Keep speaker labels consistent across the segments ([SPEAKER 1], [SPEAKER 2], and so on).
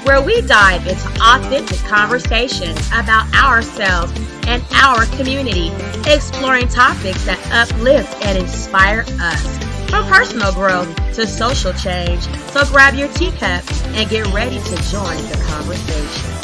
[SPEAKER 1] where we dive into authentic conversations about ourselves and our community, exploring topics that uplift and inspire us, from personal growth to social change. So grab your teacup and get ready to join the conversation.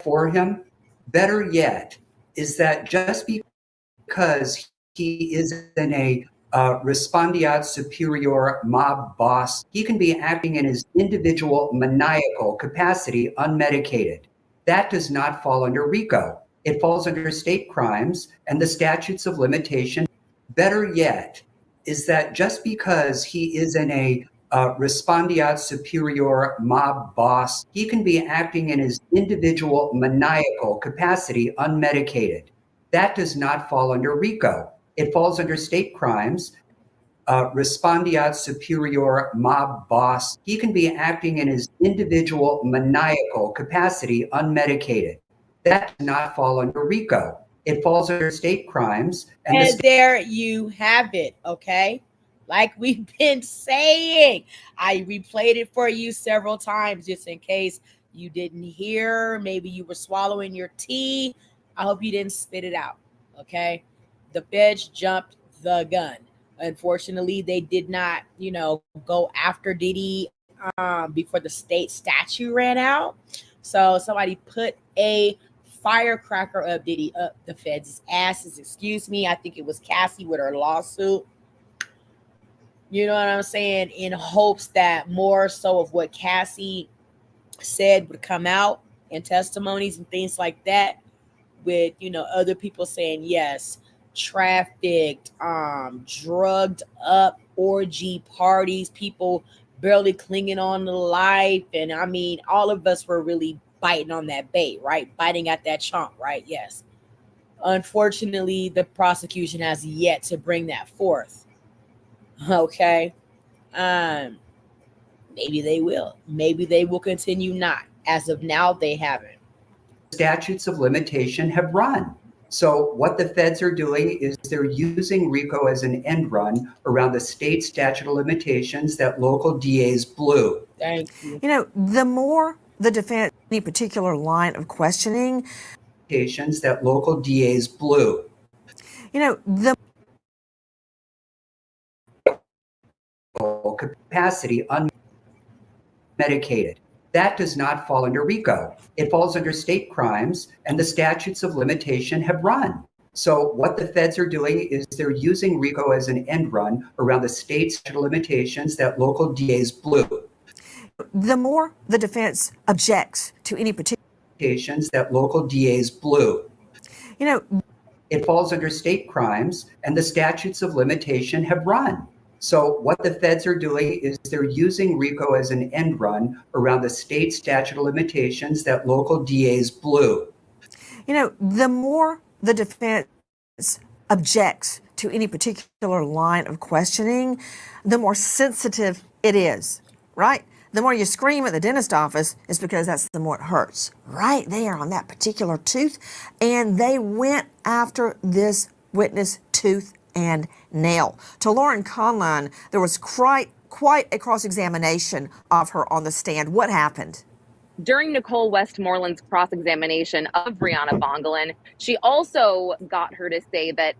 [SPEAKER 2] for him. Better yet is that just because he is in a respondeat superior mob boss, he can be acting in his individual maniacal capacity unmedicated. That does not fall under RICO. It falls under state crimes and the statutes of limitation. Better yet is that just because he is in a respondeat superior mob boss, he can be acting in his individual maniacal capacity unmedicated. That does not fall under RICO. It falls under state crimes. Respondeat superior mob boss, he can be acting in his individual maniacal capacity unmedicated. That does not fall under RICO. It falls under state crimes.
[SPEAKER 1] And there you have it, okay? Like we've been saying, I replayed it for you several times just in case you didn't hear. Maybe you were swallowing your tea. I hope you didn't spit it out, okay? The feds jumped the gun. Unfortunately, they did not, go after Diddy before the state statute ran out. So somebody put a firecracker of Diddy up the feds' asses. Excuse me. I think it was Cassie with her lawsuit. You know what I'm saying? In hopes that more so of what Cassie said would come out in testimonies and things like that, with other people saying yes, trafficked, drugged up, orgy parties, people barely clinging on to life. And I mean, all of us were really biting on that bait, right? Biting at that chomp, right? Yes. Unfortunately, the prosecution has yet to bring that forth. Okay. Maybe they will. Maybe they will continue not. As of now, they haven't.
[SPEAKER 2] Statutes of limitation have run. So what the feds are doing is they're using RICO as an end run around the state statute of limitations that local DAs blew.
[SPEAKER 1] Thank you.
[SPEAKER 3] The more the defense, any particular line of questioning,
[SPEAKER 2] that local DAs blew.
[SPEAKER 3] The
[SPEAKER 2] capacity unmedicated. That does not fall under RICO. It falls under state crimes, and the statutes of limitation have run. So what the feds are doing is they're using RICO as an end run around the state statute of limitations that local DAs blew.
[SPEAKER 3] The more the defense objects to any particular
[SPEAKER 2] that local DAs blew. It falls under state crimes, and the statutes of limitation have run. So what the feds are doing is they're using RICO as an end run around the state statute of limitations that local DAs blew.
[SPEAKER 3] The more the defense objects to any particular line of questioning, the more sensitive it is, right? The more you scream at the dentist office is because that's the more it hurts, right there on that particular tooth. And they went after this witness tooth and nail. To Lauren Conlon, there was quite a cross-examination of her on the stand. What happened?
[SPEAKER 4] During Nicole Westmoreland's cross-examination of Brianna Bongolan, she also got her to say that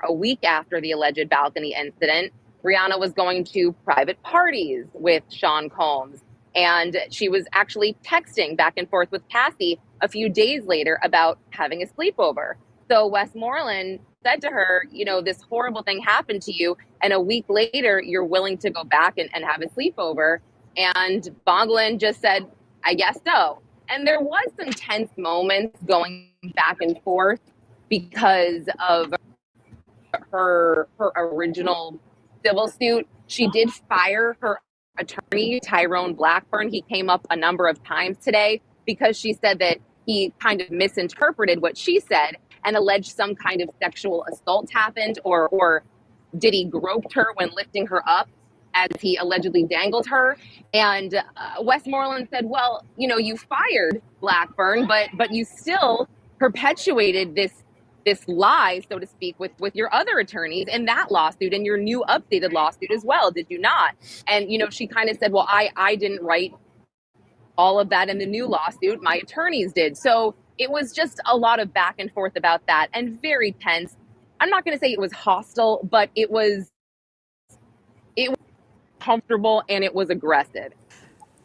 [SPEAKER 4] a week after the alleged balcony incident, Brianna was going to private parties with Sean Combs. And she was actually texting back and forth with Cassie a few days later about having a sleepover. So Westmoreland said to her, this horrible thing happened to you, and a week later, you're willing to go back and have a sleepover. And Bongolan just said, I guess so. And there was some tense moments going back and forth because of her original civil suit. She did fire her attorney, Tyrone Blackburn. He came up a number of times today because she said that he kind of misinterpreted what she said and alleged some kind of sexual assault happened, or did he grope her when lifting her up as he allegedly dangled her. And Westmoreland said, well, you fired Blackburn, but you still perpetuated this lie, so to speak, with your other attorneys in that lawsuit and your new updated lawsuit as well, did you not? And, she kind of said, well, I didn't write all of that in the new lawsuit, my attorneys did. So it was just a lot of back and forth about that and very tense. I'm not going to say it was hostile, but it was comfortable and it was aggressive.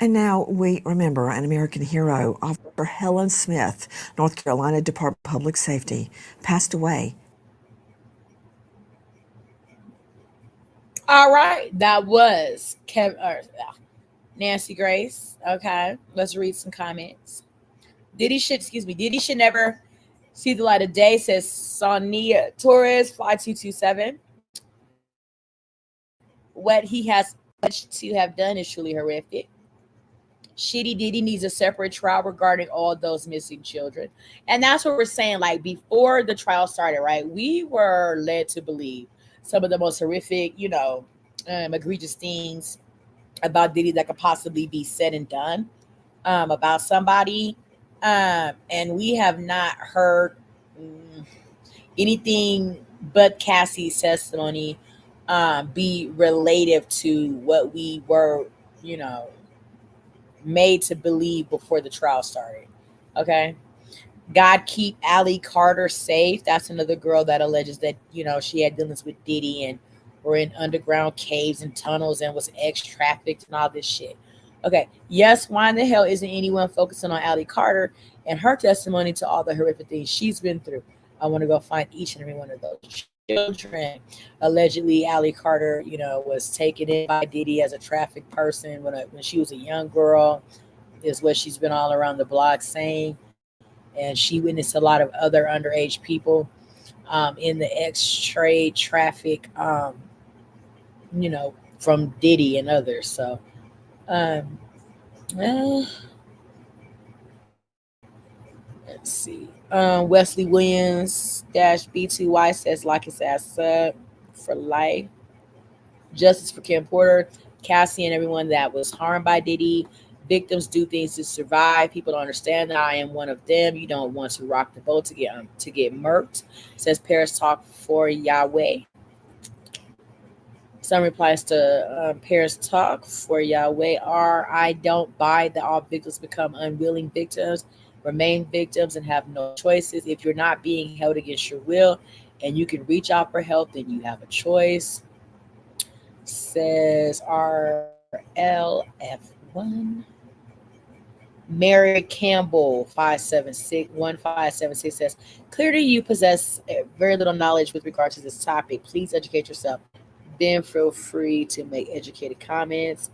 [SPEAKER 3] And now we remember an American hero, Officer Helen Smith, North Carolina Department of Public Safety, passed away.
[SPEAKER 5] All right, that was Nancy Grace. Okay, let's read some comments. Diddy should never see the light of day, says Sonia Torres, Fly 227. What he has to have done is truly horrific. Shitty Diddy needs a separate trial regarding all those missing children. And that's what we're saying. Like, before the trial started, right, we were led to believe some of the most horrific, egregious things about Diddy that could possibly be said and done about somebody. And we have not heard anything but Cassie's testimony be relative to what we were, made to believe before the trial started. Okay. God keep Allie Carter safe. That's another girl that alleges that, she had dealings with Diddy and were in underground caves and tunnels and was ex-trafficked and all this shit. Okay. Yes, why in the hell isn't anyone focusing on Allie Carter and her testimony to all the horrific things she's been through? I want to go find each and every one of those children. Allegedly, Allie Carter, was taken in by Diddy as a trafficked person when she was a young girl, is what she's been all around the block saying. And she witnessed a lot of other underage people in the ex-trade traffic, from Diddy and others. So, let's see. Wesley Williams -B2Y says, like his ass up for life. Justice for Kim Porter, Cassie, and everyone that was harmed by Diddy. Victims do things to survive. People don't understand that. I am one of them. You don't want to rock the boat to get murked. Says Paris Talk for Yahweh. Some replies to Paris Talk for Yahweh are, I don't buy that all victims become unwilling victims, remain victims, and have no choices. If you're not being held against your will and you can reach out for help, then you have a choice. Says RLF1. Mary Campbell 1576 says, clearly you possess very little knowledge with regard to this topic. Please educate yourself. Then feel free to make educated comments.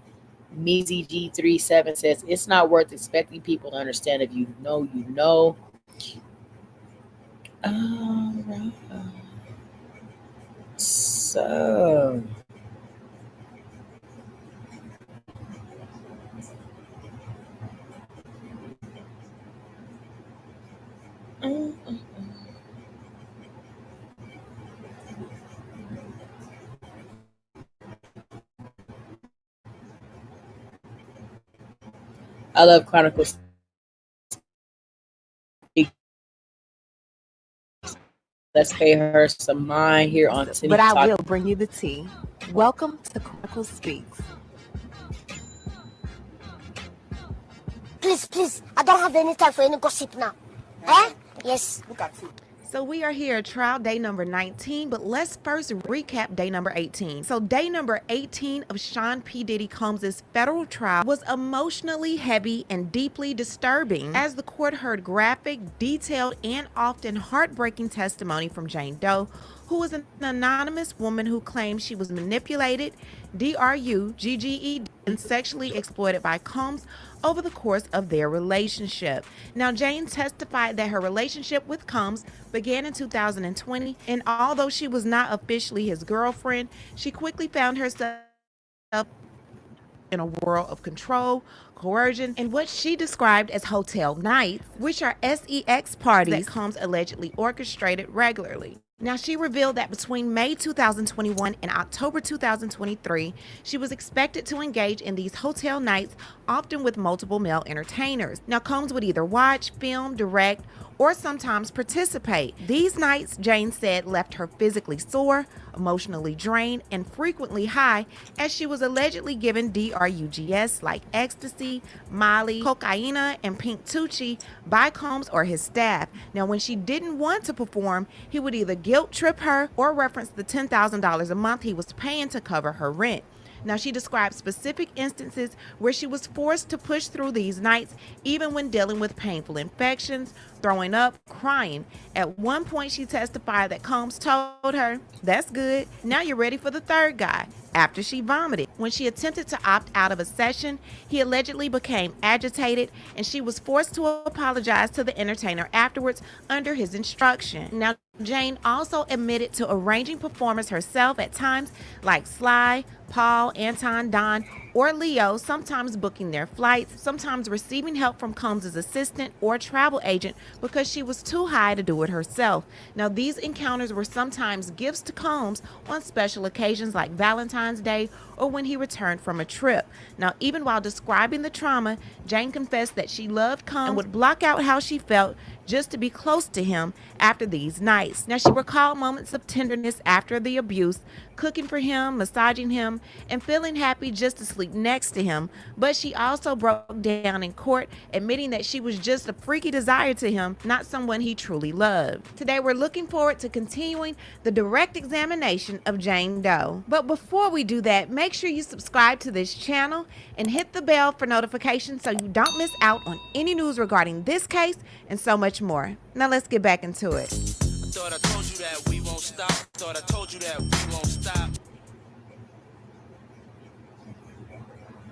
[SPEAKER 5] Meezy G37 says, it's not worth expecting people to understand. If you know, you know. All right. So, I love Chronicles. Let's pay her some mind here on Timmy
[SPEAKER 6] But I
[SPEAKER 5] Talk.
[SPEAKER 6] will bring you the tea. Welcome to Chronicles Speaks.
[SPEAKER 7] Please, I don't have any time for any gossip now. Eh? Yes.
[SPEAKER 8] So we are here, trial day number 19, but let's first recap day number 18. So day number 18 of Sean P. Diddy Combs' federal trial was emotionally heavy and deeply disturbing, as the court heard graphic, detailed, and often heartbreaking testimony from Jane Doe, who was an anonymous woman who claimed she was manipulated, DRUGGED, and sexually exploited by Combs over the course of their relationship. Now, Jane testified that her relationship with Combs began in 2020, and although she was not officially his girlfriend, she quickly found herself in a world of control, coercion, and what she described as hotel nights, which are sex parties that Combs allegedly orchestrated regularly. Now, she revealed that between May 2021 and October 2023, she was expected to engage in these hotel nights, often with multiple male entertainers. Now, Combs would either watch, film, direct, or sometimes participate. These nights, Jane said, left her physically sore, emotionally drained, and frequently high, as she was allegedly given DRUGs like ecstasy, Molly, cocaine, and pink Tucci by Combs or his staff. Now, when she didn't want to perform, he would either guilt trip her or reference the $10,000 a month he was paying to cover her rent. Now, she described specific instances where she was forced to push through these nights, even when dealing with painful infections, throwing up, crying. At one point, she testified that Combs told her, "That's good. Now you're ready for the third guy," after she vomited. When she attempted to opt out of a session, he allegedly became agitated, and she was forced to apologize to the entertainer afterwards under his instruction. Now, Jane also admitted to arranging performers herself at times, like Sly, Paul, Anton, Don, or Leo, sometimes booking their flights, sometimes receiving help from Combs' assistant or travel agent because she was too high to do it herself. Now, these encounters were sometimes gifts to Combs on special occasions like Valentine's Day or when he returned from a trip. Now, even while describing the trauma, Jane confessed that she loved Combs and would block out how she felt just to be close to him after these nights. Now, she recalled moments of tenderness after the abuse, cooking for him, massaging him, and feeling happy just to sleep next to him. But she also broke down in court, admitting that she was just a freaky desire to him, not someone he truly loved. Today, we're looking forward to continuing the direct examination of Jane Doe. But before we do that, make sure you subscribe to this channel and hit the bell for notifications so you don't miss out on any news regarding this case and so much more. Now let's get back into it.
[SPEAKER 9] Thought I told you that we won't stop. Thought I told you that we won't stop.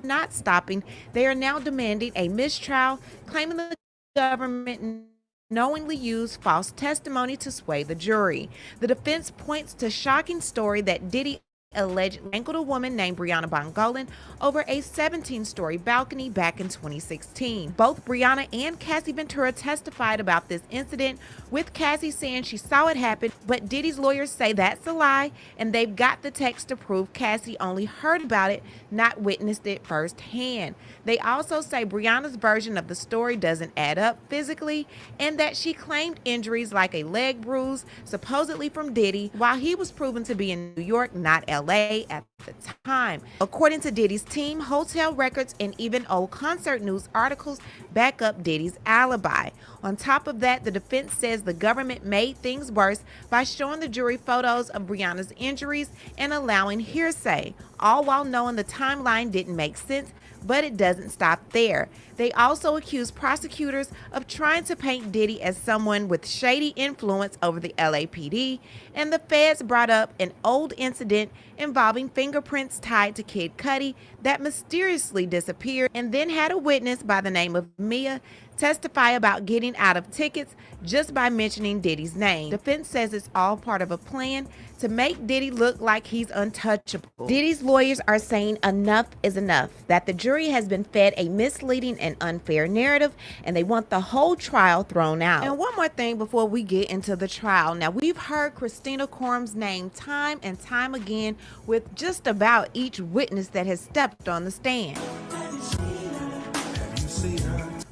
[SPEAKER 8] Not stopping, they are now demanding a mistrial, claiming the government knowingly used false testimony to sway the jury. The defense points to shocking story that Diddy allegedly strangled a woman named Brianna Bongolan over a 17-story balcony back in 2016. Both Brianna and Cassie Ventura testified about this incident, with Cassie saying she saw it happen, but Diddy's lawyers say that's a lie, and they've got the text to prove Cassie only heard about it, not witnessed it firsthand. They also say Brianna's version of the story doesn't add up physically, and that she claimed injuries like a leg bruise, supposedly from Diddy, while he was proven to be in New York, not LA at the time. According to Diddy's team, hotel records and even old concert news articles back up Diddy's alibi. On top of that, the defense says the government made things worse by showing the jury photos of Brianna's injuries and allowing hearsay, all while knowing the timeline didn't make sense. But it doesn't stop there. They also accuse prosecutors of trying to paint Diddy as someone with shady influence over the LAPD, and the feds brought up an old incident involving fingerprints tied to Kid Cudi that mysteriously disappeared, and then had a witness by the name of Mia testify about getting out of tickets just by mentioning Diddy's name. Defense says it's all part of a plan to make Diddy look like he's untouchable. Diddy's lawyers are saying enough is enough, that the jury has been fed a misleading and unfair narrative, and they want the whole trial thrown out. And one more thing before we get into the trial. Now, we've heard Christina Corum's name time and time again with just about each witness that has stepped on the stand.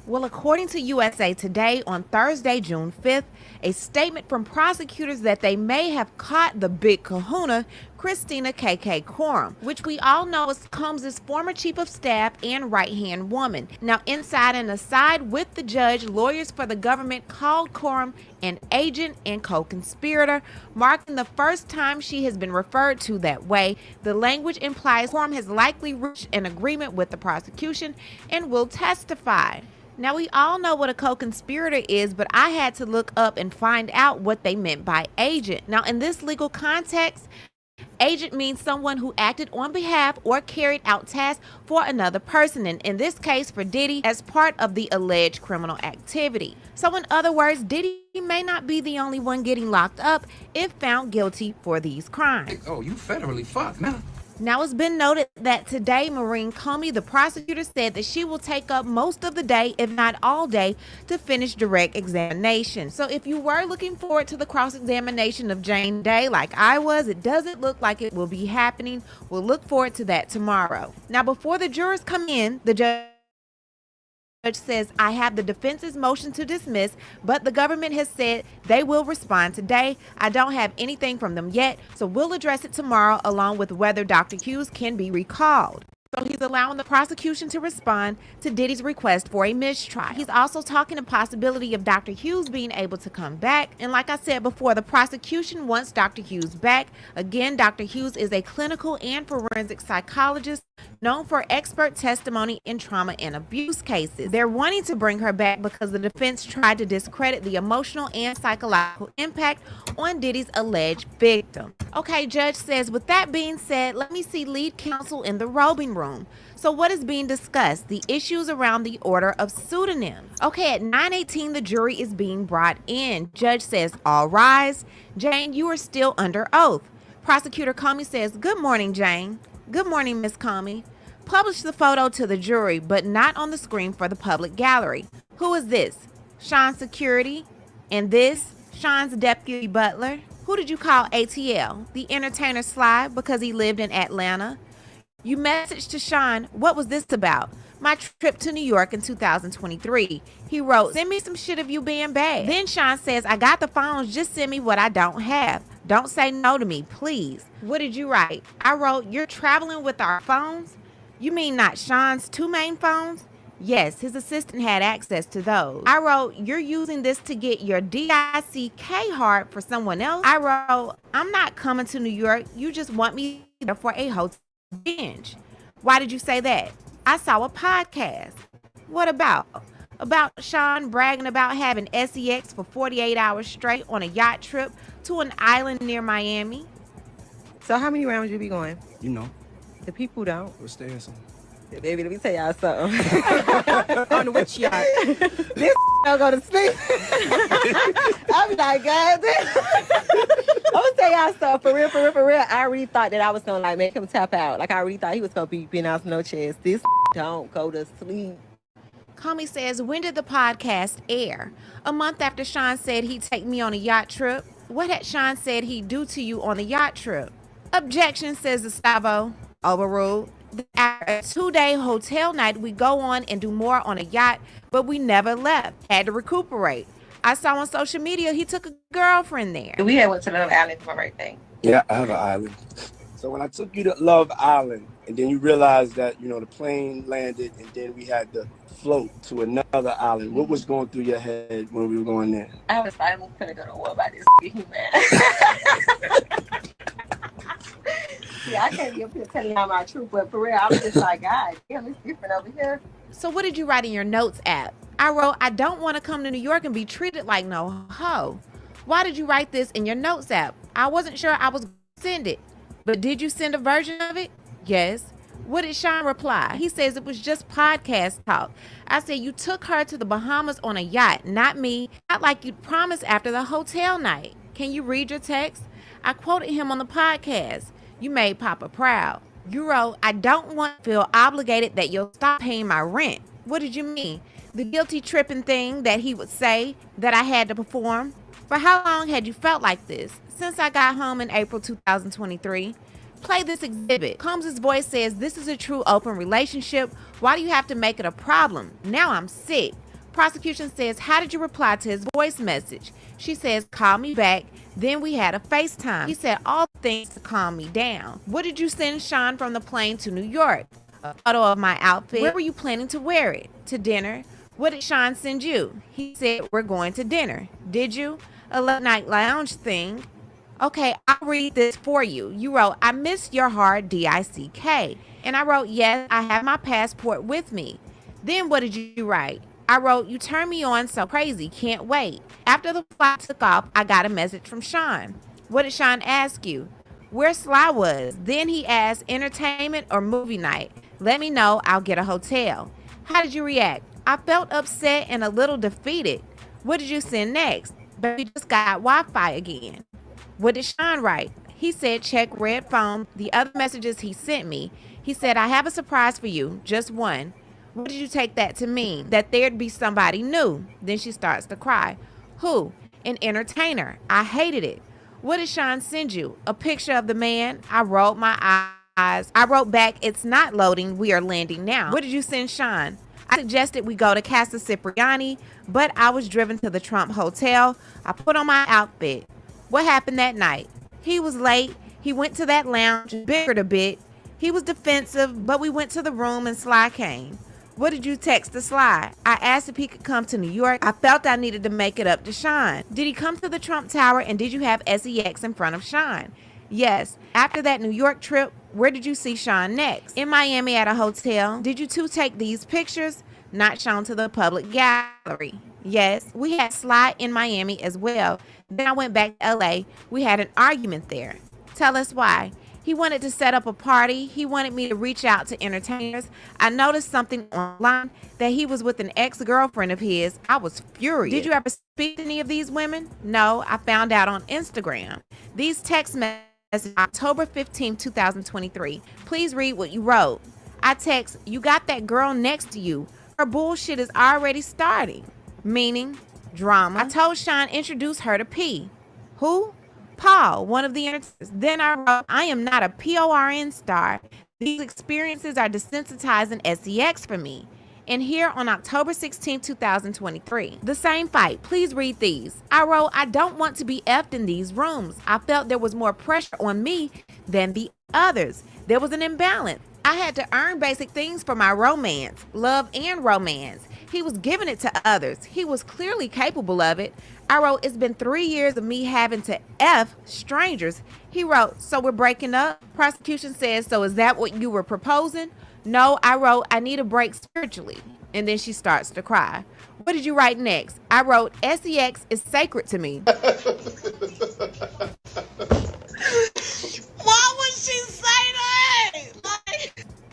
[SPEAKER 8] Well, according to USA Today on Thursday, June 5th, a statement from prosecutors that they may have caught the big kahuna, Christina KK Corum, which we all know is Combs' former chief of staff and right-hand woman. Now, inside and aside with the judge, lawyers for the government called Corum an agent and co-conspirator, marking the first time she has been referred to that way. The language implies Corum has likely reached an agreement with the prosecution and will testify. Now, we all know what a co-conspirator is, but I had to look up and find out what they meant by agent. Now, in this legal context, agent means someone who acted on behalf or carried out tasks for another person, and in this case for Diddy, as part of the alleged criminal activity. So in other words, Diddy may not be the only one getting locked up if found guilty for these crimes.
[SPEAKER 9] Oh, you federally fucked now.
[SPEAKER 8] Now, it's been noted that today, Maureen Comey, the prosecutor, said that she will take up most of the day, if not all day, to finish direct examination. So if you were looking forward to the cross-examination of Jane Doe like I was, it doesn't look like it will be happening. We'll look forward to that tomorrow. Now, before the jurors come in, the judge says, I have the defense's motion to dismiss, but the government has said they will respond today. I don't have anything from them yet, so we'll address it tomorrow, along with whether Dr. Hughes can be recalled. So he's allowing the prosecution to respond to Diddy's request for a mistrial. He's also talking the possibility of Dr. Hughes being able to come back. And like I said before, the prosecution wants Dr. Hughes back. Again, Dr. Hughes is a clinical and forensic psychologist known for expert testimony in trauma and abuse cases. They're wanting to bring her back because the defense tried to discredit the emotional and psychological impact on Diddy's alleged victim. Okay, judge says, with that being said, let me see lead counsel in the robing room. So what is being discussed? The issues around the order of pseudonyms. Okay, at 9:18, the jury is being brought in. Judge says, all rise. Jane, you are still under oath. Prosecutor Comey says, good morning, Jane. Good morning, Miss Comey. Publish the photo to the jury, but not on the screen for the public gallery. Who is this? Sean's security? And this? Sean's deputy butler? Who did you call ATL? The entertainer Sly because he lived in Atlanta? You messaged to Sean, what was this about? My trip to New York in 2023. He wrote, send me some shit of you being bad. Then Sean says, I got the phones, just send me what I don't have. Don't say no to me, please. What did you write? I wrote, you're traveling with our phones? You mean not Sean's two main phones? Yes, his assistant had access to those. I wrote, you're using this to get your DICK card for someone else? I wrote, I'm not coming to New York. You just want me there for a hotel binge. Why did you say that? I saw a podcast. What about? About Sean bragging about having sex for 48 hours straight on a yacht trip to an island near Miami.
[SPEAKER 10] So how many rounds you be going?
[SPEAKER 11] You know.
[SPEAKER 10] The people don't.
[SPEAKER 11] We're staying some.
[SPEAKER 10] Yeah, baby, let me tell y'all something. On which yacht? This don't go to sleep. I be like, God damn. I'm gonna tell y'all something. For real. I already thought that I was gonna like make him tap out. Like I already thought he was gonna be being out no chance. This don't go to sleep.
[SPEAKER 8] Comey says, when did the podcast air? A month after Sean said he'd take me on a yacht trip. What had Sean said he'd do to you on the yacht trip? Objection, says Gustavo. Overruled. After a 2-day hotel night, we go on and do more on a yacht, but we never left. Had to recuperate. I saw on social media he took a girlfriend there.
[SPEAKER 10] We had went to Love Island for my birthday.
[SPEAKER 11] Yeah, I have an island. So when I took you to Love Island, and then you realized that, you know, the plane landed, and then we had to float to another island, what was going through your head when we were going there?
[SPEAKER 10] I was like, I'm gonna go to war by this man. Yeah, I can't be up here telling y'all my truth, but for real, I was just like, God damn, it's different over here.
[SPEAKER 8] So what did you write in your notes app? I wrote, I don't want to come to New York and be treated like no hoe. Why did you write this in your notes app? I wasn't sure I was going to send it. But did you send a version of it? Yes. What did Sean reply? He says it was just podcast talk. I said, you took her to the Bahamas on a yacht, not me. Not like you promised after the hotel night. Can you read your text? I quoted him on the podcast. You made Papa proud. You wrote, I don't want to feel obligated that you'll stop paying my rent. What did you mean? The guilty tripping thing that he would say that I had to perform? For how long had you felt like this? Since I got home in April 2023. Play this exhibit. Combs' voice says, this is a true open relationship. Why do you have to make it a problem? Now I'm sick. Prosecution says, how did you reply to his voice message? She says, call me back. Then we had a FaceTime. He said all things to calm me down. What did you send Sean from the plane to New York? A photo of my outfit. Where were you planning to wear it? To dinner. What did Sean send you? He said, we're going to dinner. Did you? A late night lounge thing. Okay, I'll read this for you. You wrote, I missed your hard DICK. And I wrote, yes, I have my passport with me. Then what did you write? I wrote, you turned me on so crazy, can't wait. After the flight took off, I got a message from Sean. What did Sean ask you? Where Sly was. Then he asked, entertainment or movie night? Let me know, I'll get a hotel. How did you react? I felt upset and a little defeated. What did you send next? Baby just got Wi-Fi again. What did Sean write? He said, check red phone. The other messages he sent me. He said, I have a surprise for you, just one. What did you take that to mean? That there'd be somebody new. Then she starts to cry. Who? An entertainer. I hated it. What did Sean send you? A picture of the man? I rolled my eyes. I wrote back, it's not loading. We are landing now. What did you send Sean? I suggested we go to Casa Cipriani, but I was driven to the Trump Hotel. I put on my outfit. What happened that night? He was late. He went to that lounge, bickered a bit. He was defensive, but we went to the room and Sly came. What did you text to Sly? I asked if he could come to New York. I felt I needed to make it up to Sean. Did he come to the Trump Tower, and did you have SEX in front of Sean? Yes. After that New York trip, where did you see Sean next? In Miami at a hotel. Did you two take these pictures? Not shown to the public gallery. Yes. We had Sly in Miami as well. Then I went back to LA. We had an argument there. Tell us why. He wanted to set up a party. He wanted me to reach out to entertainers. I noticed something online that he was with an ex-girlfriend of his. I was furious. Did you ever speak to any of these women? No, I found out on Instagram. These text messages, October 15, 2023. Please read what you wrote. I text, you got that girl next to you. Her bullshit is already starting. Meaning, drama. I told Sean introduce her to P. Who? Paul, one of the entertainers. Then I wrote, I am not a PORN star. These experiences are desensitizing SEX for me. And here on October 16, 2023, the same fight. Please read these. I wrote, I don't want to be effed in these rooms. I felt there was more pressure on me than the others. There was an imbalance. I had to earn basic things for my romance, love and romance. He was giving it to others. He was clearly capable of it. I wrote, it's been 3 years of me having to F strangers. He wrote, so we're breaking up? Prosecution says, so is that what you were proposing? No, I wrote, I need a break spiritually. And then she starts to cry. What did you write next? I wrote, SEX is sacred to me.
[SPEAKER 9] Why would she say that?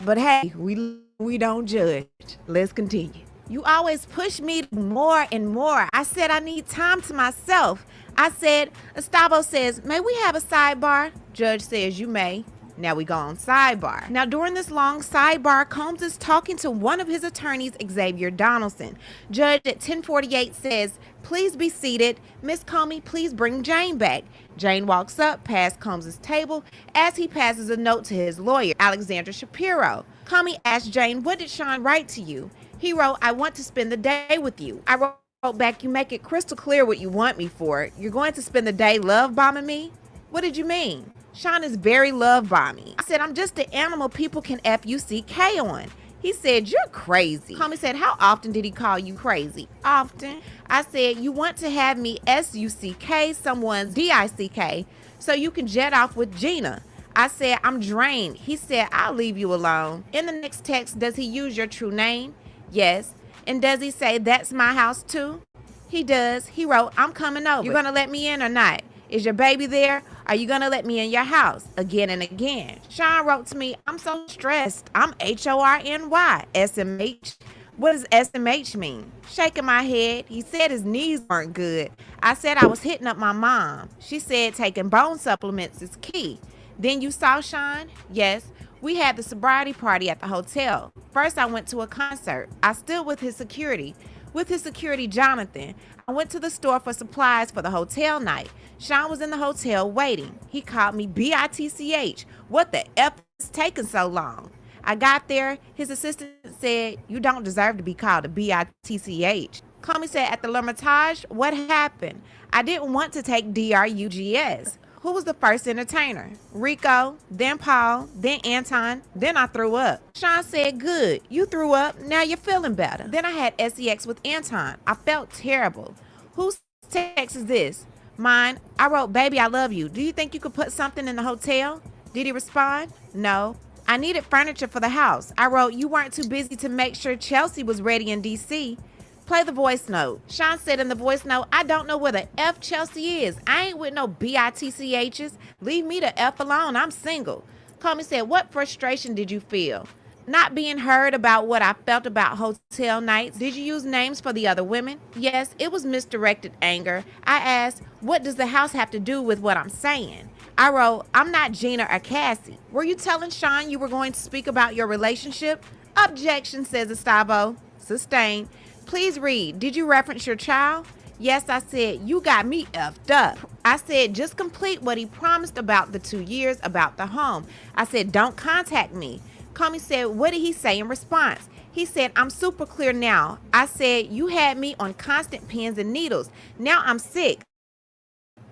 [SPEAKER 8] But hey, we don't judge. Let's continue. You always push me more and more. I said I need time to myself. I said, Estavo says, may we have a sidebar? Judge says you may. Now we go on sidebar. Now during this long sidebar, Combs is talking to one of his attorneys, Xavier Donaldson. Judge at 10:48 says, please be seated. Miss Comey, please bring Jane back. Jane walks up past Combs' table as he passes a note to his lawyer, Alexandra Shapiro. Comey asked Jane, what did Sean write to you? He wrote, I want to spend the day with you. I wrote back, you make it crystal clear what you want me for. You're going to spend the day love bombing me? What did you mean? Sean is very love bombing. I said, I'm just the animal people can F-U-C-K on. He said, you're crazy. Comey said, how often did he call you crazy? Often. I said, you want to have me S-U-C-K, someone's D-I-C-K, so you can jet off with Gina. I said, I'm drained. He said, I'll leave you alone. In the next text, does he use your true name? Yes. And does he say, that's my house too? He does. He wrote, I'm coming over. You're going to let me in or not? Is your baby there? Are you going to let me in your house? Again and again. Sean wrote to me, I'm so stressed. I'm H-O-R-N-Y. S-M-H. What does SMH mean? Shaking my head. He said his knees weren't good. I said I was hitting up my mom. She said taking bone supplements is key. Then you saw Sean? Yes. We had the sobriety party at the hotel. First, I went to a concert. I stood with his security. With his security, Jonathan. I went to the store for supplies for the hotel night. Sean was in the hotel waiting. He called me B-I-T-C-H. What the F is taking so long? I got there. His assistant said, you don't deserve to be called a B-I-T-C-H. Comey said, at the L'Hermitage, what happened? I didn't want to take D-R-U-G-S. Who was the first entertainer? Rico, then Paul, then Anton, then I threw up. Sean said, good, you threw up, now you're feeling better. Then I had SEX with Anton. I felt terrible. Whose text is this? Mine. I wrote, baby, I love you. Do you think you could put something in the hotel? Did he respond? No. I needed furniture for the house. I wrote, you weren't too busy to make sure Chelsea was ready in D.C. Play the voice note. Sean said in the voice note, I don't know where the F Chelsea is. I ain't with no B-I-T-C-H's. Leave me the F alone. I'm single. Comey said, what frustration did you feel? Not being heard about what I felt about hotel nights. Did you use names for the other women? Yes, it was misdirected anger. I asked, what does the house have to do with what I'm saying? I wrote, I'm not Gina or Cassie. Were you telling Sean you were going to speak about your relationship? Objection, says Estavo. Sustained. Please read. Did you reference your child? Yes, I said, you got me effed up. I said, just complete what he promised about the 2 years about the home. I said, don't contact me. Comey said, what did he say in response? He said, I'm super clear now. I said, you had me on constant pins and needles. Now I'm sick.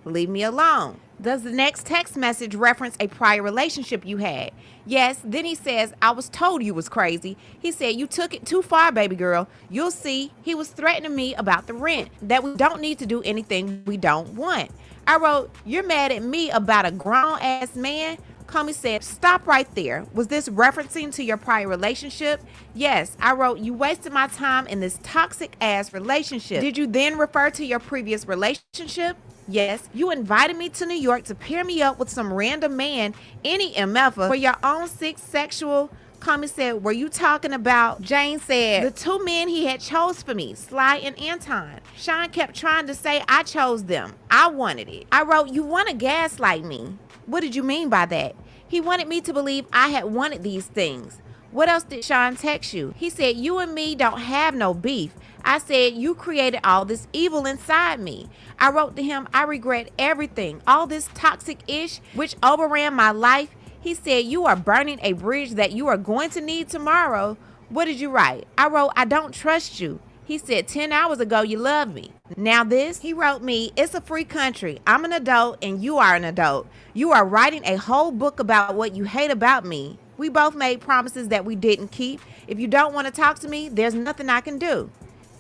[SPEAKER 8] Leave me alone. Does the next text message reference a prior relationship you had? Yes. Then he says, I was told you was crazy. He said, you took it too far, baby girl. You'll see. He was threatening me about the rent, that we don't need to do anything we don't want. I wrote, you're mad at me about a grown ass man? Comey said, stop right there. Was this referencing to your prior relationship? Yes. I wrote, you wasted my time in this toxic ass relationship. Did you then refer to your previous relationship? Yes. You invited me to New York to pair me up with some random man, any MFer, for your own sick sexual. Comey said, were you talking about? Jane said, the two men he had chose for me, Sly and Anton. Sean kept trying to say I chose them. I wanted it. I wrote, you want to gaslight me. What did you mean by that? He wanted me to believe I had wanted these things. What else did Sean text you? He said, you and me don't have no beef. I said, you created all this evil inside me. I wrote to him, I regret everything, all this toxic ish, which overran my life. He said, you are burning a bridge that you are going to need tomorrow. What did you write? I wrote, I don't trust you. He said, 10 hours ago, you loved me. Now this, he wrote me, it's a free country. I'm an adult and you are an adult. You are writing a whole book about what you hate about me. We both made promises that we didn't keep. If you don't want to talk to me, there's nothing I can do.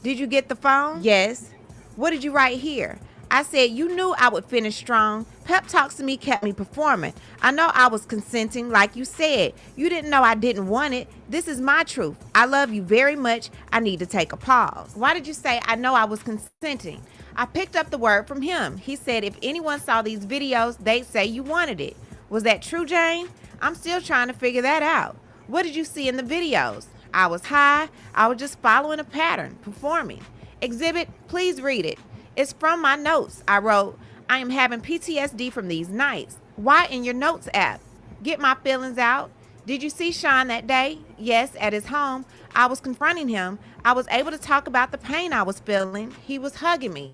[SPEAKER 8] Did you get the phone? Yes. What did you write here? I said, you knew I would finish strong. Pep talks to me kept me performing. I know I was consenting like you said. You didn't know I didn't want it. This is my truth. I love you very much. I need to take a pause. Why did you say I know I was consenting? I picked up the word from him. He said if anyone saw these videos, they'd say you wanted it. Was that true, Jane? I'm still trying to figure that out. What did you see in the videos? I was high. I was just following a pattern, performing. Exhibit, please read it. It's from my notes. I wrote, I am having PTSD from these nights. Why in your notes app? Get my feelings out. Did you see Sean that day? Yes, at his home. I was confronting him. I was able to talk about the pain I was feeling. He was hugging me.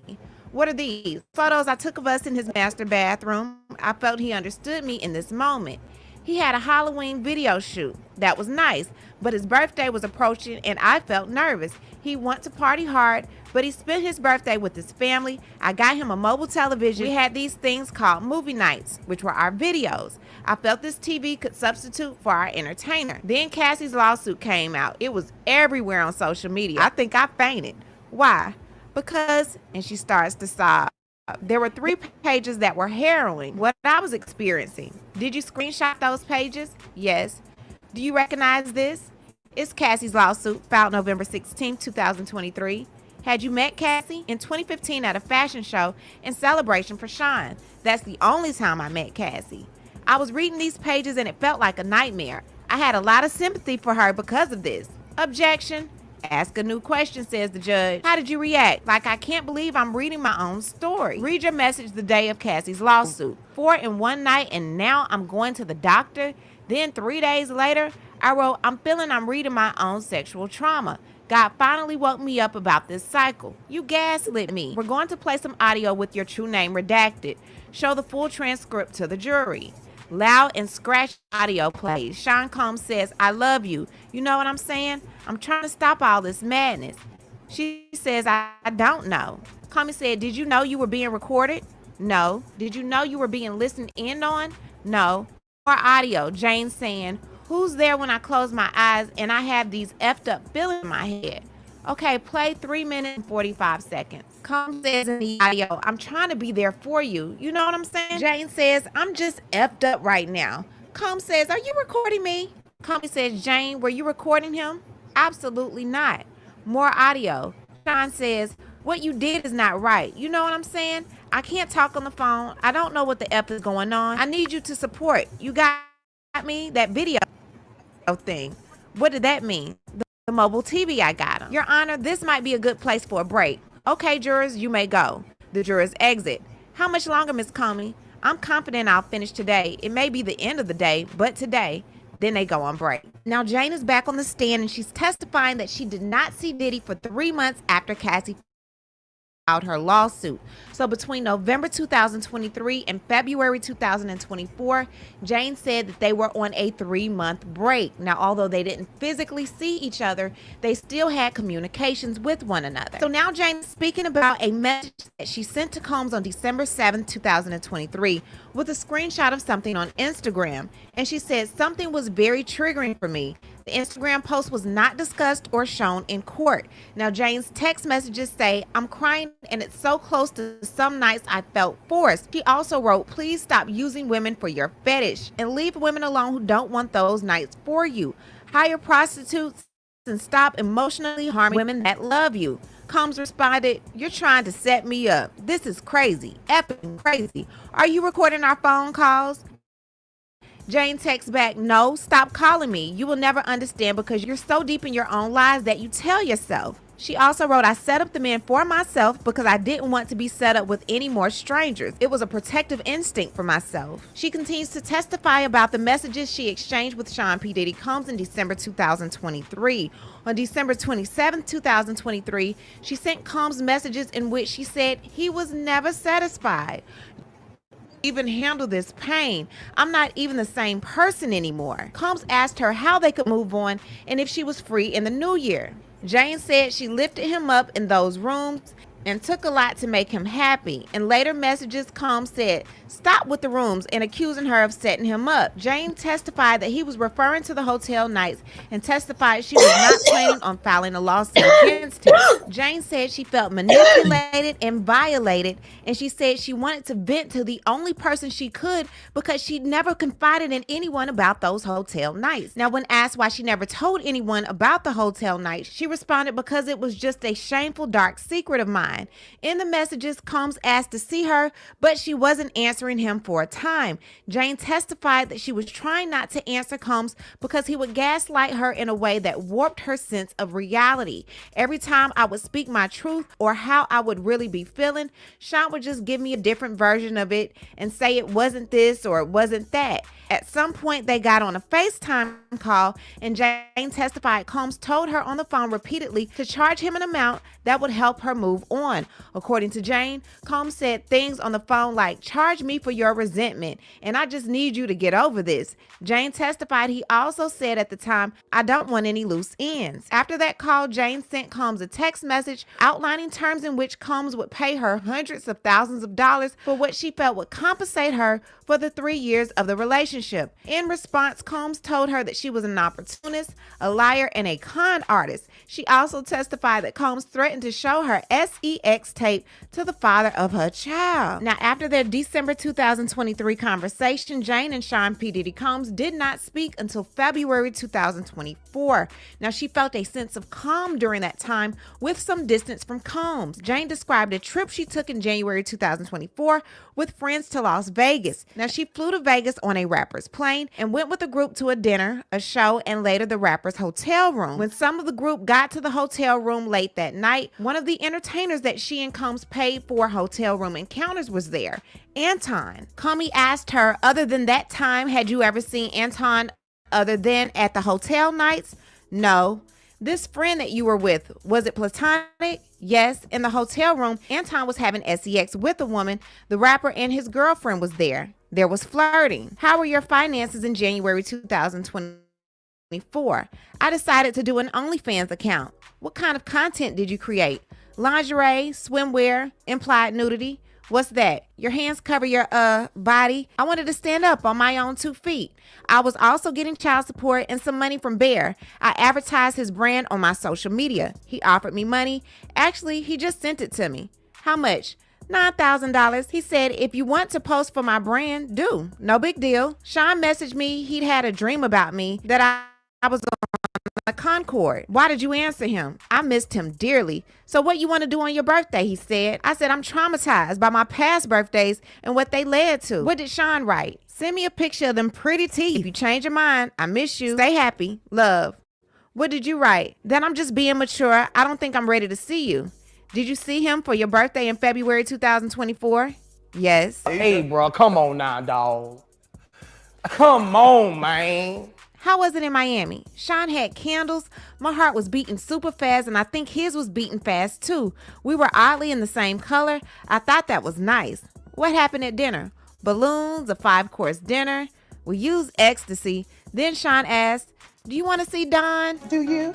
[SPEAKER 8] What are these? Photos I took of us in his master bathroom. I felt he understood me in this moment. He had a Halloween video shoot. That was nice, but his birthday was approaching and I felt nervous. He wanted to party hard, but he spent his birthday with his family. I got him a mobile television. We had these things called movie nights, which were our videos. I felt this TV could substitute for our entertainer. Then Cassie's lawsuit came out. It was everywhere on social media. I think I fainted. Why? Because, and she starts to sob. There were 3 pages that were harrowing what I was experiencing. Did you screenshot those pages? Yes. Do you recognize this? It's Cassie's lawsuit filed November 16, 2023. Had you met Cassie? In 2015 at a fashion show in celebration for Sean. That's the only time I met Cassie. I was reading these pages and it felt like a nightmare. I had a lot of sympathy for her because of this. Objection. Ask a new question, says the judge. How did you react? Like, I can't believe I'm reading my own story. Read your message the day of Cassie's lawsuit. 4 in one night and now I'm going to the doctor. Then 3 days later, I wrote, I'm feeling I'm reading my own sexual trauma. God finally woke me up about this cycle. You gaslit me. We're going to play some audio with your true name redacted. Show the full transcript to the jury. Loud and scratched audio plays. Sean Combs says, I love you. You know what I'm saying? I'm trying to stop all this madness. She says, I don't know. Comey said, did you know you were being recorded? No. Did you know you were being listened in on? No. More audio. Jane saying, who's there when I close my eyes and I have these effed up feelings in my head? Okay, play 3 minutes and 45 seconds. Combs says in the audio, I'm trying to be there for you. You know what I'm saying? Jane says, I'm just effed up right now. Combs says, are you recording me? Comey says, Jane, were you recording him? Absolutely not. More audio. Sean says, what you did is not right. You know what I'm saying? I can't talk on the phone. I don't know what the F is going on. I need you to support. You got me? That video thing. What did that mean? The mobile TV I got him. Your Honor, this might be a good place for a break. Okay, jurors, you may go. The jurors exit. How much longer, Miss Comey? I'm confident I'll finish today. It may be the end of the day, but today. Then they go on break. Now Jane is back on the stand and she's testifying that she did not see Diddy for 3 months after Cassie her lawsuit. So between November 2023 and February 2024, Jane said that they were on a 3-month break. Now, although they didn't physically see each other, they still had communications with one another. So now Jane is speaking about a message that she sent to Combs on December 7th, 2023 with a screenshot of something on Instagram. And she said something was very triggering for me. The Instagram post was not discussed or shown in court. Now, Jane's text messages say, "I'm crying and it's so close to some nights I felt forced." She also wrote, "Please stop using women for your fetish and leave women alone who don't want those nights for you. Hire prostitutes and stop emotionally harming women that love you." Combs responded, "You're trying to set me up. This is crazy, effing crazy. Are you recording our phone calls?" Jane texts back, "No, stop calling me. You will never understand because you're so deep in your own lies that you tell yourself." She also wrote, "I set up the men for myself because I didn't want to be set up with any more strangers. It was a protective instinct for myself." She continues to testify about the messages she exchanged with Sean P. Diddy Combs in December 2023. On December 27, 2023, she sent Combs messages in which she said he was never satisfied. "Even handle this pain. I'm not even the same person anymore." Combs asked her how they could move on and if she was free in the new year. Jane said she lifted him up in those rooms and took a lot to make him happy. In later messages, Combs said, "Stop with the rooms," and accusing her of setting him up. Jane testified that he was referring to the hotel nights and testified she was not planning on filing a lawsuit against him. Jane said she felt manipulated and violated, and she said she wanted to vent to the only person she could because she'd never confided in anyone about those hotel nights. Now, when asked why she never told anyone about the hotel nights, she responded, "Because it was just a shameful, dark secret of mine." In the messages, Combs asked to see her, but she wasn't answering him for a time. Jane testified that she was trying not to answer Combs because he would gaslight her in a way that warped her sense of reality. Every time I would speak my truth or how I would really be feeling, Sean would just give me a different version of it and say it wasn't this or it wasn't that. At some point, they got on a FaceTime call, and Jane testified Combs told her on the phone repeatedly to charge him an amount that would help her move on. According to Jane, Combs said things on the phone like, "Charge me for your resentment, and I just need you to get over this." Jane testified he also said at the time, "I don't want any loose ends." After that call, Jane sent Combs a text message outlining terms in which Combs would pay her hundreds of thousands of dollars for what she felt would compensate her for the 3 years of the relationship. In response, Combs told her that she was an opportunist, a liar, and a con artist. She also testified that Combs threatened to show her sex tape to the father of her child. Now, after their December 2023 conversation, Jane and Sean P. Diddy Combs did not speak until February 2024. Now, she felt a sense of calm during that time with some distance from Combs. Jane described a trip she took in January 2024 with friends to Las Vegas. Now, she flew to Vegas on a rapper's plane and went with the group to a dinner, a show, and later the rapper's hotel room. When some of the group got to the hotel room late that night, one of the entertainers that she and Combs paid for hotel room encounters was there, Anton. Comey asked her, "Other than that time, had you ever seen Anton other than at the hotel nights?" "No." "This friend that you were with, was it platonic?" "Yes." "In the hotel room, Anton was having sex with a woman. The rapper and his girlfriend was there. There was flirting." "How were your finances in January 2024? "I decided to do an OnlyFans account." "What kind of content did you create?" "Lingerie, swimwear, implied nudity." "What's that?" "Your hands cover your body." "I wanted to stand up on my own 2 feet." "I was also getting child support and some money from Bear. I advertised his brand on my social media. He offered me money. Actually, he just sent it to me." "How much?" $9,000. He said, "If you want to post for my brand, do. No big deal." Sean messaged me he'd had a dream about me that I was on a Concord. "Why did you answer him?" "I missed him dearly." "So what you want to do on your birthday?" he said. I said, "I'm traumatized by my past birthdays and what they led to." "What did Sean write?" "Send me a picture of them pretty teeth. If you change your mind, I miss you. Stay happy. Love." "What did you write?" "Then I'm just being mature. I don't think I'm ready to see you." "Did you see him for your birthday in February 2024? "Yes."
[SPEAKER 12] Hey, bro, come on now, dog. Come on, man.
[SPEAKER 8] How was it in Miami? Sean had candles. My heart was beating super fast, and I think his was beating fast too. We were oddly in the same color. I thought that was nice. What happened at dinner? Balloons, a 5-course dinner. We used ecstasy. Then Sean asked, do you want to see Don?
[SPEAKER 10] Do you?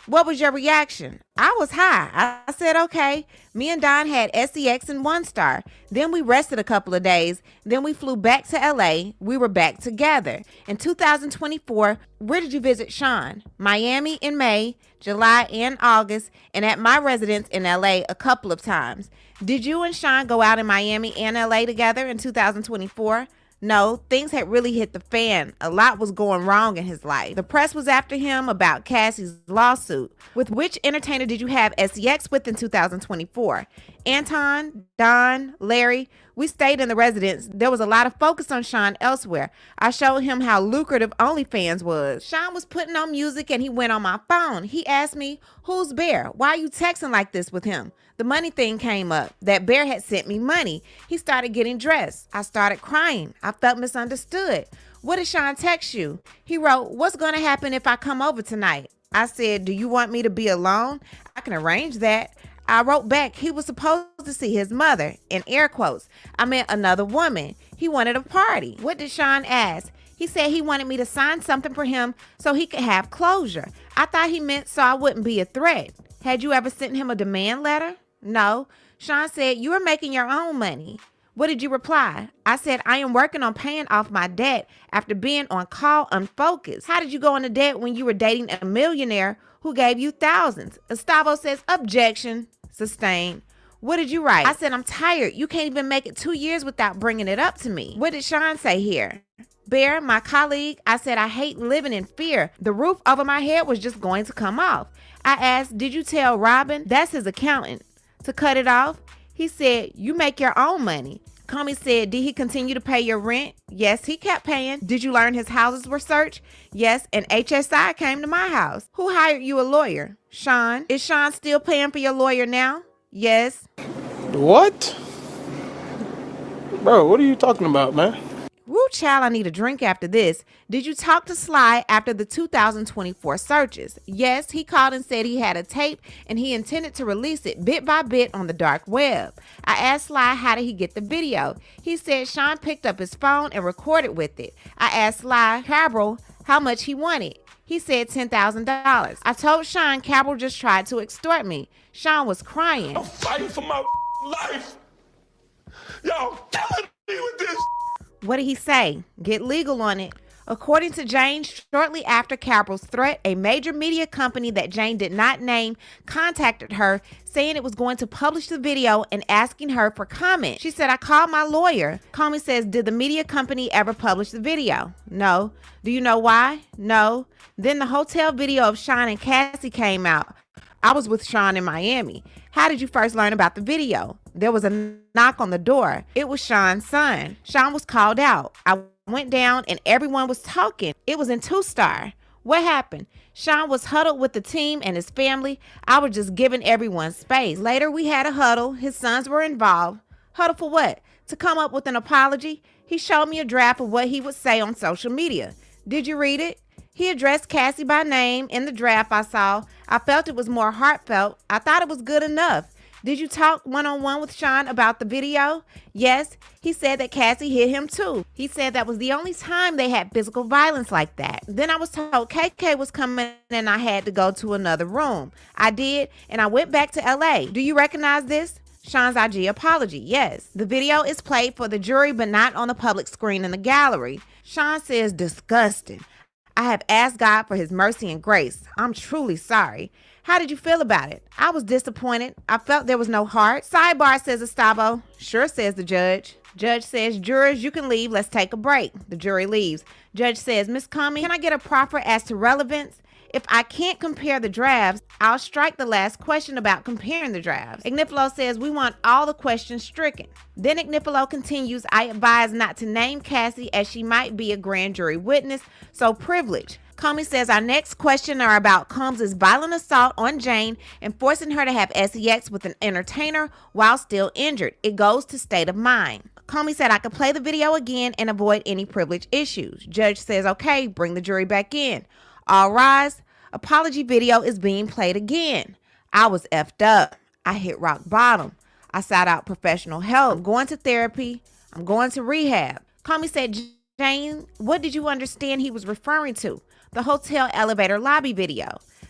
[SPEAKER 8] What was your reaction? I was high. I said, okay. Me and Don had SEX and One Star. Then we rested a couple of days. Then we flew back to LA. We were back together. In 2024, where did you visit Sean? Miami in May, July and August, and at my residence in LA a couple of times. Did you and Sean go out in Miami and LA together in 2024? No, things had really hit the fan. A lot was going wrong in his life. The press was after him about Cassie's lawsuit. With which entertainer did you have SEX with in 2024? Anton, Don, Larry. We stayed in the residence. There was a lot of focus on Sean elsewhere. I showed him how lucrative OnlyFans was. Sean was putting on music and he went on my phone. He asked me, who's Bear? Why are you texting like this with him? The money thing came up. That Bear had sent me money. He started getting dressed. I started crying. I felt misunderstood. What did Sean text you? He wrote, what's going to happen if I come over tonight? I said, do you want me to be alone? I can arrange that. I wrote back, he was supposed to see his mother. In air quotes, I meant another woman. He wanted a party. What did Sean ask? He said he wanted me to sign something for him so he could have closure. I thought he meant so I wouldn't be a threat. Had you ever sent him a demand letter? No. Sean said, you are making your own money. What did you reply? I said, I am working on paying off my debt after being on call unfocused. How did you go into debt when you were dating a millionaire who gave you thousands? Gustavo says, objection. Sustained. What did you write? I said, I'm tired. You can't even make it 2 years without bringing it up to me. What did Sean say here? Bear, my colleague, I said, I hate living in fear. The roof over my head was just going to come off. I asked, did you tell Robin, that's his accountant, to cut it off? He said, you make your own money. Comey said, did he continue to pay your rent? Yes, he kept paying. Did you learn his houses were searched? Yes, and HSI came to my house. Who hired you a lawyer? Sean. Is Sean still paying for your lawyer now? Yes.
[SPEAKER 12] What? Bro, what are you talking about, man?
[SPEAKER 8] Woo, child, I need a drink after this. Did you talk to Sly after the 2024 searches? Yes, he called and said he had a tape and he intended to release it bit by bit on the dark web. I asked Sly how did he get the video. He said Sean picked up his phone and recorded with it. I asked Sly Cabral how much he wanted. He said $10,000. I told Sean Cabral just tried to extort me. Sean was crying.
[SPEAKER 12] I'm fighting for my life. Y'all killing me with this.
[SPEAKER 8] What did he say? Get legal on it. According to Jane, shortly after Cabral's threat, a major media company that Jane did not name contacted her saying it was going to publish the video and asking her for comment. She said, I called my lawyer. Comey says, did the media company ever publish the video? No. Do you know why? No. Then the hotel video of Sean and Cassie came out. I was with Sean in Miami. How did you first learn about the video? There was a knock on the door. It was Sean's son. Sean was called out. I went down and everyone was talking. It was in 2-star. What happened? Sean was huddled with the team and his family. I was just giving everyone space. Later, we had a huddle. His sons were involved. Huddle for what? To come up with an apology? He showed me a draft of what he would say on social media. Did you read it? He addressed Cassie by name in the draft I saw. I felt it was more heartfelt. I thought it was good enough. Did you talk one-on-one with Sean about the video? Yes. He said that Cassie hit him too. He said that was the only time they had physical violence like that. Then I was told KK was coming and I had to go to another room. I did, and I went back to LA. Do you recognize this? Sean's IG apology. Yes. The video is played for the jury but not on the public screen in the gallery. Sean says disgusting. I have asked God for his mercy and grace. I'm truly sorry. How did you feel about it? I was disappointed. I felt there was no heart. Sidebar, says Gustavo. Sure, says the judge. Judge says, jurors, you can leave. Let's take a break. The jury leaves. Judge says, Miss Comey, can I get a proffer as to relevance? If I can't compare the drafts, I'll strike the last question about comparing the drafts. Ignifilo says, we want all the questions stricken. Then Ignifilo continues, I advise not to name Cassie as she might be a grand jury witness, so privilege. Comey says our next question are about Combs' violent assault on Jane and forcing her to have sex with an entertainer while still injured. It goes to state of mind. Comey said I could play the video again and avoid any privilege issues. Judge says, okay, bring the jury back in. All rise. Apology video is being played again. I was effed up. I hit rock bottom. I sought out professional help. I'm going to therapy. I'm going to rehab. Comey said, Jane, what did you understand he was referring to? The hotel elevator lobby video.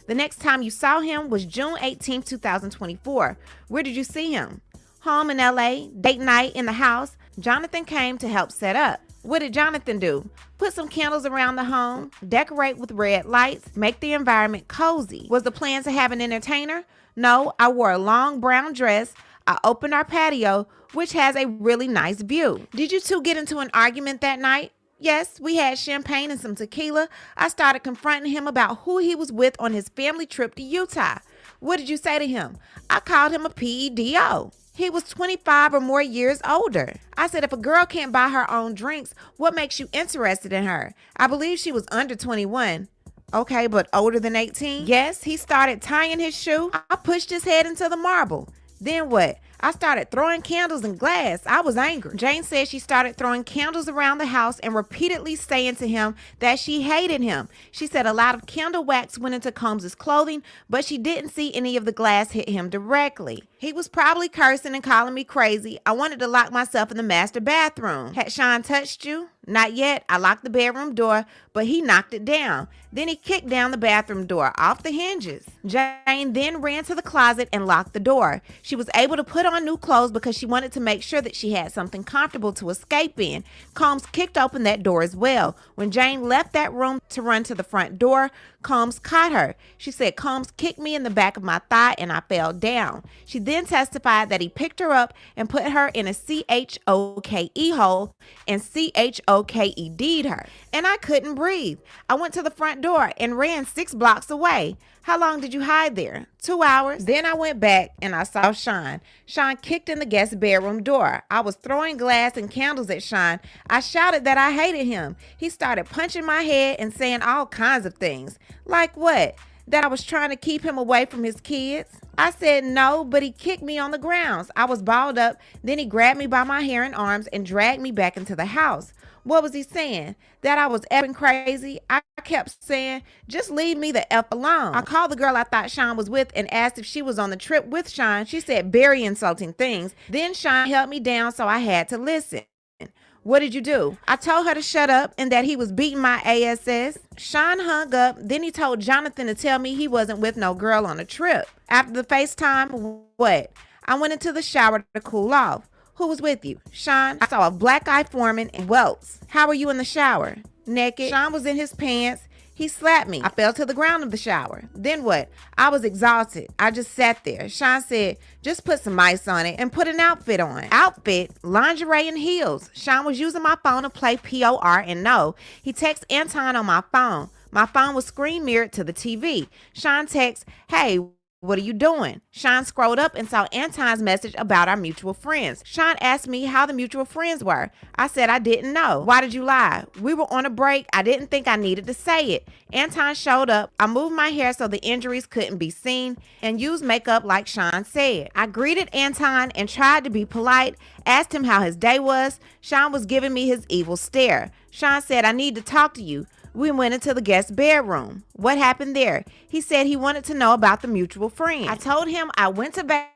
[SPEAKER 8] The next time you saw him was June 18, 2024. Where did you see him? Home in LA, date night in the house. Jonathan came to help set up. What did Jonathan do? Put some candles around the home, decorate with red lights, make the environment cozy. Was the plan to have an entertainer? No, I wore a long brown dress. I opened our patio, which has a really nice view. Did you two get into an argument that night? Yes, we had champagne and some tequila. I started confronting him about who he was with on his family trip to Utah. What did you say to him? I called him a PEDO. He was 25 or more years older. I said, if a girl can't buy her own drinks, what makes you interested in her? I believe she was under 21. Okay, but older than 18? Yes, he started tying his shoe. I pushed his head into the marble. Then what? I started throwing candles and glass. I was angry. Jane said she started throwing candles around the house and repeatedly saying to him that she hated him. She said a lot of candle wax went into Combs' clothing, but she didn't see any of the glass hit him directly. He was probably cursing and calling me crazy. I wanted to lock myself in the master bathroom. Had Sean touched you? Not yet. I locked the bedroom door, but he knocked it down. Then he kicked down the bathroom door off the hinges. Jane then ran to the closet and locked the door. She was able to put on new clothes because she wanted to make sure that she had something comfortable to escape in. Combs kicked open that door as well. When Jane left that room to run to the front door, Combs caught her. She said Combs kicked me in the back of my thigh and I fell down. She then testified that he picked her up and put her in a CHOKE hole and CHOKED'd her. And I couldn't breathe. I went to the front door and ran 6 blocks away. How long did you hide there? 2 hours. Then I went back and I saw Sean. Sean kicked in the guest bedroom door. I was throwing glass and candles at Sean. I shouted that I hated him. He started punching my head and saying all kinds of things. Like what? That I was trying to keep him away from his kids? I said no, but he kicked me on the grounds. I was balled up. Then he grabbed me by my hair and arms and dragged me back into the house. What was he saying? That I was effing crazy? I kept saying, just leave me the F alone. I called the girl I thought Sean was with and asked if she was on the trip with Sean. She said very insulting things. Then Sean held me down, so I had to listen. What did you do? I told her to shut up and that he was beating my ass. Sean hung up. Then he told Jonathan to tell me he wasn't with no girl on a trip. After the FaceTime, what? I went into the shower to cool off. Who was with you? Sean. I saw a black eye forming and welts. How were you in the shower? Naked. Sean was in his pants. He slapped me. I fell to the ground of the shower. Then what? I was exhausted. I just sat there. Sean said, just put some ice on it and put an outfit on. Outfit? Lingerie and heels. Sean was using my phone to play POR and no. He texted Anton on my phone. My phone was screen mirrored to the TV. Sean texts, hey, what are you doing? Sean scrolled up and saw Anton's message about our mutual friends. Sean asked me how the mutual friends were. I said I didn't know. Why did you lie? We were on a break. I didn't think I needed to say it. Anton showed up. I moved my hair so the injuries couldn't be seen and used makeup like Sean said. I greeted Anton and tried to be polite, asked him how his day was. Sean was giving me his evil stare. Sean said, I need to talk to you. We went into the guest bedroom. What happened there? He said he wanted to know about the mutual friend. I told him I went to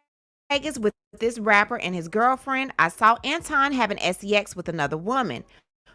[SPEAKER 8] Vegas with this rapper and his girlfriend. I saw Anton having sex with another woman.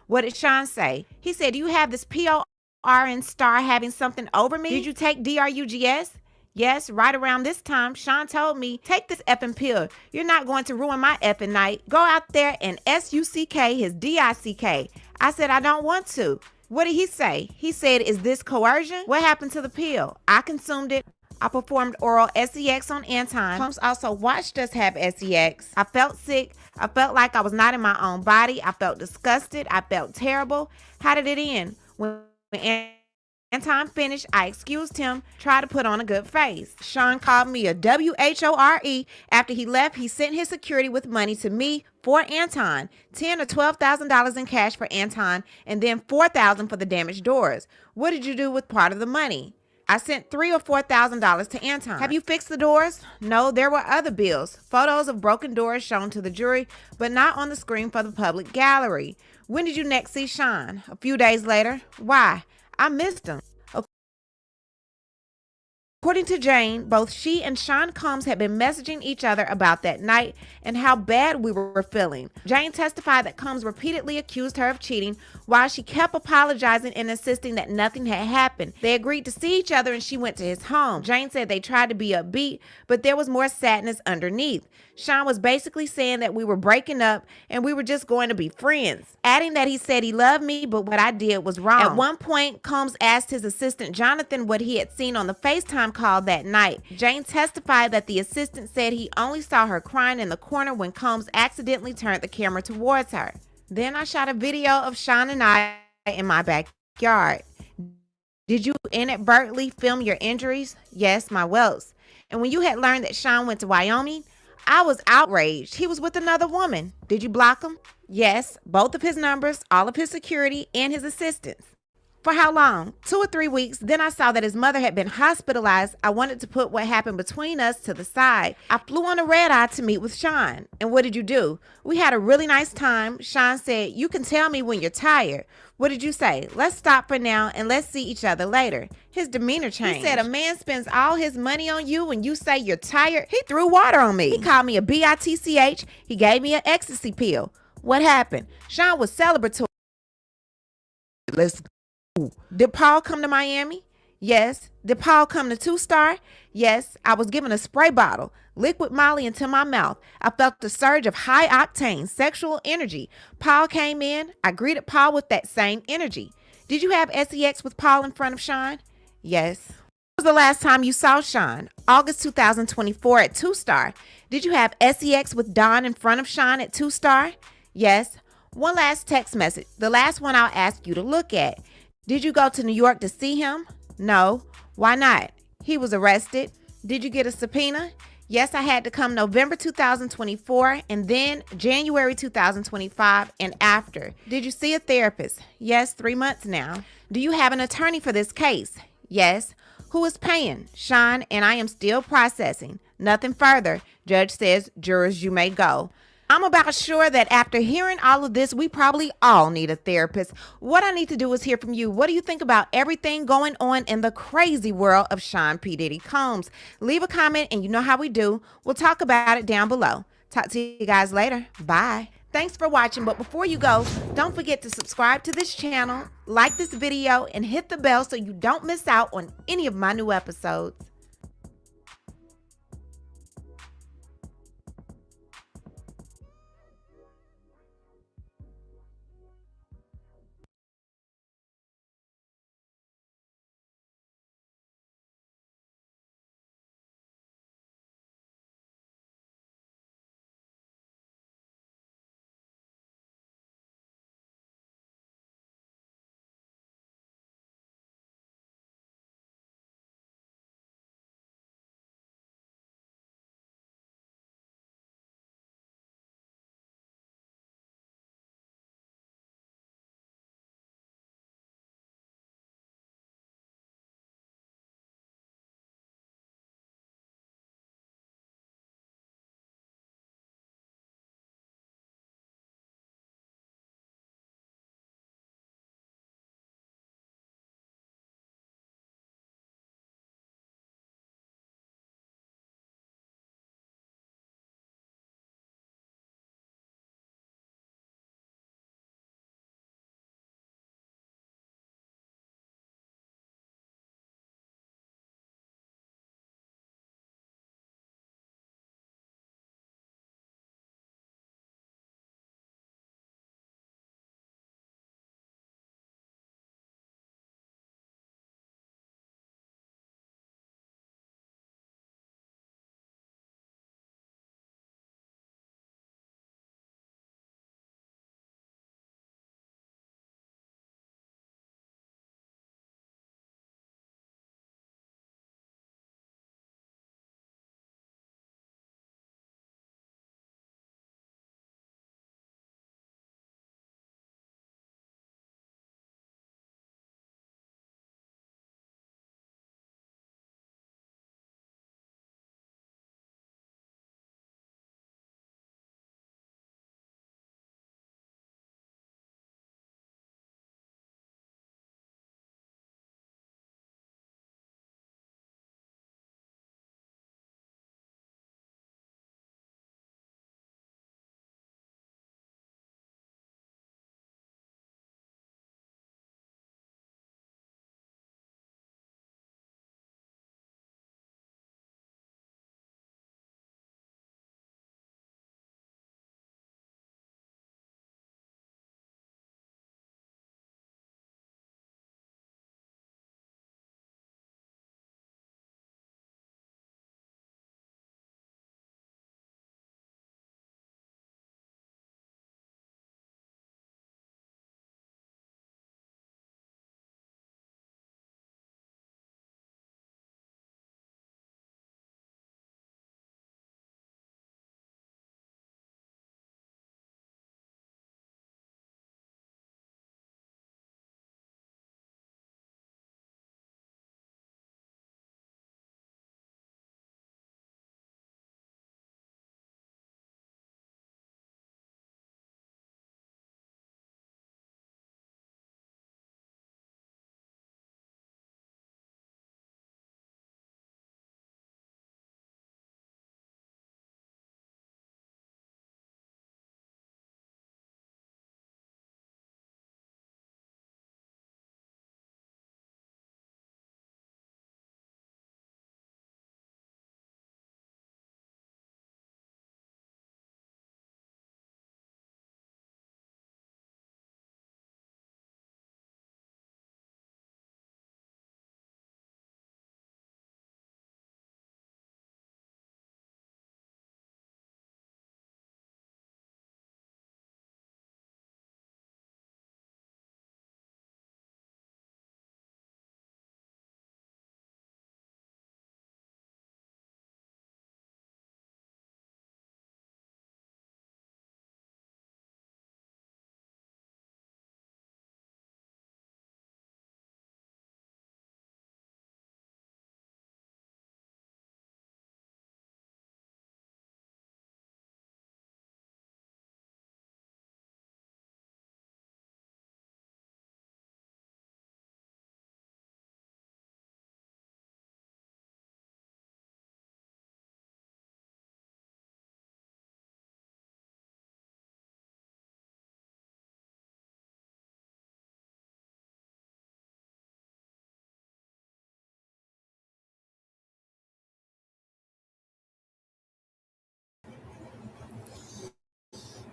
[SPEAKER 8] What did Sean say? He said, do you have this PORN star having something over me? Did you take DRUGS? Yes, right around this time, Sean told me, take this effing pill. You're not going to ruin my effing night. Go out there and SUCK his DICK. I said, I don't want to. What did he say? He said, is this coercion? What happened to the pill? I consumed it. I performed oral sex on Anton. Combs also watched us have sex. I felt sick. I felt like I was not in my own body. I felt disgusted. I felt terrible. How did it end? When Anton finished, I excused him, tried to put on a good face. Sean called me a WHORE. After he left, he sent his security with money to me for Anton, $10,000 or $12,000 in cash for Anton, and then $4,000 for the damaged doors. What did you do with part of the money? I sent $3,000 or $4,000 to Anton. Have you fixed the doors? No, there were other bills. Photos of broken doors shown to the jury, but not on the screen for the public gallery. When did you next see Sean? A few days later. Why? I missed him. According to Jane, both she and Sean Combs had been messaging each other about that night and how bad we were feeling. Jane testified that Combs repeatedly accused her of cheating while she kept apologizing and insisting that nothing had happened. They agreed to see each other and she went to his home. Jane said they tried to be upbeat, but there was more sadness underneath. Sean was basically saying that we were breaking up and we were just going to be friends, adding that he said he loved me, but what I did was wrong. At one point, Combs asked his assistant Jonathan what he had seen on the FaceTime call that night. Jane testified that the assistant said he only saw her crying in the corner when Combs accidentally turned the camera towards her. Then I shot a video of Sean and I in my backyard. Did you inadvertently film your injuries? Yes, my welts. And when you had learned that Sean went to Wyoming, I was outraged. He was with another woman. Did you block him? Yes, both of his numbers, all of his security, and his assistants. For how long? 2 or 3 weeks. Then I saw that his mother had been hospitalized. I wanted to put what happened between us to the side. I flew on a red eye to meet with Sean. And what did you do? We had a really nice time. Sean said, you can tell me when you're tired. What did you say? Let's stop for now and let's see each other later. His demeanor changed. He said a man spends all his money on you when you say you're tired. He threw water on me. He called me a bitch. He gave me an ecstasy pill. What happened? Sean was celebratory. Let's go. Did Paul come to Miami? Yes. Did Paul come to 2-Star? Yes. I was given a spray bottle, liquid Molly into my mouth. I felt a surge of high octane sexual energy. Paul came in. I greeted Paul with that same energy. Did you have sex with Paul in front of Sean? Yes. When was the last time you saw Sean? August 2024 at 2-Star. Did you have sex with Don in front of Sean at 2-Star? Yes. One last text message, the last one I'll ask you to look at. Did you go to New York to see him? No. Why not? He was arrested. Did you get a subpoena? Yes, I had to come November 2024 and then January 2025 and after. Did you see a therapist? Yes, 3 months now. Do you have an attorney for this case? Yes. Who is paying? Sean, and I am still processing. Nothing further. Judge says, jurors, you may go. I'm about sure that after hearing all of this, we probably all need a therapist. What I need to do is hear from you. What do you think about everything going on in the crazy world of Sean P. Diddy Combs? Leave a comment and you know how we do. We'll talk about it down below. Talk to you guys later. Bye. Thanks for watching, but before you go, don't forget to subscribe to this channel, like this video, and hit the bell so you don't miss out on any of my new episodes.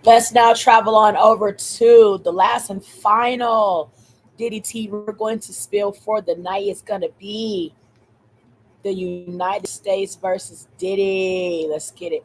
[SPEAKER 5] Let's now travel on over to the last and final Diddy tea we're going to spill for the night. Is going to be the United States versus Diddy. Let's get it.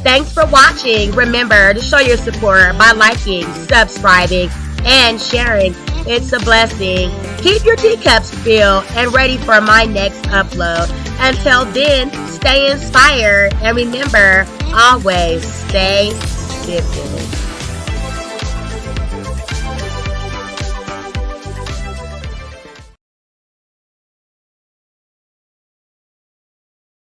[SPEAKER 1] Thanks for watching. Remember to show your support by liking, subscribing, and sharing. It's a blessing. Keep your teacups filled and ready for my next upload. Until then, stay inspired and remember, always stay stimulated.